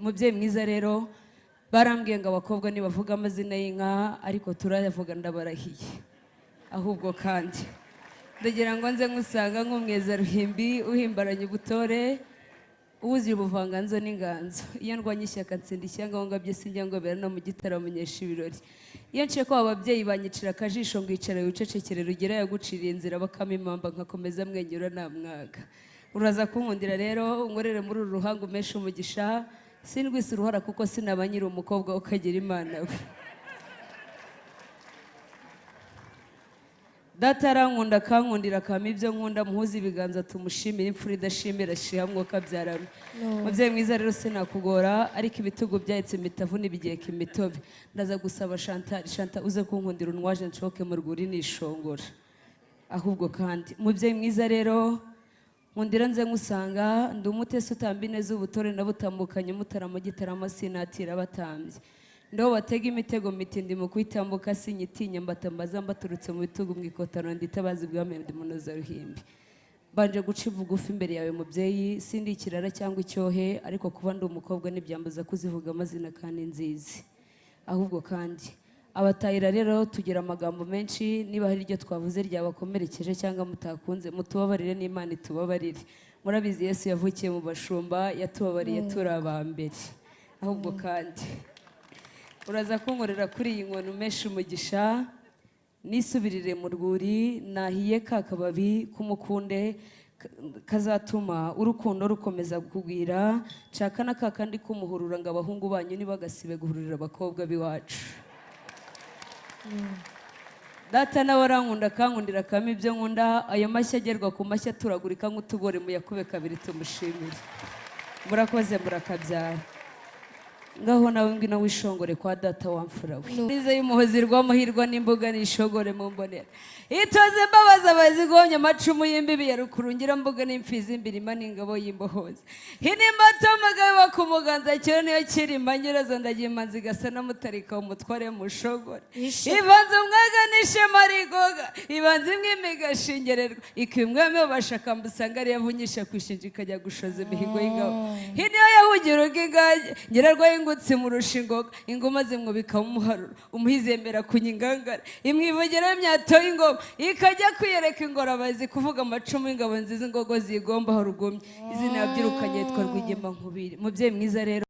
mubyeyi mwiza rero barambwiye ngo abakobwa nibavuga amazina y'inka ariko turayavuga ndabarahiye ahubwo kandi ndagira ngo nze nkusanga nk'umweza ruhimbi uhimbaranye ubutore uwuzuye ubuvanganzo n'inganzo iyo ndwanye ishyaka nsinda icyangombwa byose njya ngobera no mu gitaramo menyesha ibirori iyo nce ko ababyeyi banyicira akajisho ngo icara wicecekere rugera yaguciriye inzira bakama impamba nkakomeza mwenyura nta mwaga uraza kunkundira rero unkorere muri uru ruhango umeshe umugisha sindwise uruhara kuko sinaba nyiri umukobwa ukagira imana we data arankunda akankundira akama ibyo nkunda muhuze ibiganza tumushimire imfura idashimira shiha mwuka byarame mubyeyi mwiza rero sinakugora ariko ibitugu byahetse imitavu n'ibigeka imitobe ndaza gusaba Chantal uze kunkundira unwaje nshoke mu rwuri nishongora ahubwo kandi mubyeyi mwiza rero nkundira nze nkusanga ndi umutesi utamba ineza ubutore nabutambukanye mutarama gitarama sinatira abatambye ndo batega imitego mitindi mu kwitambuka sinyitinya mbatambaza mbaturutse mu bitugu mwikotano nditabazi bwame ndi munoza ruhimbi banje guca ivugufi imbere yawe mubyeyi sindi ikirara cyangwa icyohe ariko kuba ndi umukobwa n'ibyambuza kuzivuga amazina kandi nzizi ahubwo kandi abatayira rero tugira amagambo menshi niba hari iryo twavuze ryabakomerekeje cyangwa mutakunze mutubabarire n'Imana itubabarire murabizi Yesu yavukiye mu bashumba yatubabariye turi abambere ahubwo kandi uraza kunkorera kuri iyi nkono umeshe umugisha nisubirire mu rwuri nahiye ka kababi k'umukunde kazatuma urukundo rukomeza kugwira nshaka na kakandi kumuhurura ngo abahungu banyu nibagasibe guhurira abakobwa b'iwacu data nawe arankunda akankundira akama ibyo nkunda ayo mashyi agerwa ku mashyi aturagurika nk'utugore muyakube kabiri tumushimire murakoze murakabyara ngaho nawe ngwino wishongore kwa data wamfura we nize y'umuhozi rw'amahirwa n'imbuga nishogore mu mbonera itoze mbabaza abazigomye amacumu y'imbibi ya rukurungira mbuga n'imfizi imbirima n'ingabo y'imbohoza hinimbato umugabo wa kumuganza cyo niyo kirima nyirazo ndagiye imanzi gasa n'amutarika umutware mushogore ibanze umwaga n'ishema rigoga ibanze imwe imigashingererwa ikimweme bashaka mbusanga ari yavunyisha kwishinja ikajya gushoza imihigo y'ingabo hiniyo yahugira ubw'ingage nyirarwa ngutse mu rushingoga ingoma zimwubika umuharuro umuhizembera kunyingangara imwivugera imyato y'ingoma ikajya kwiyereka ingorabazi kuvuga amacumu y'ingabo nziza ingogo zigomba ho rugomye izina yabyirukanye yitwa Rwigema nkubiri mubyeyi mwiza rero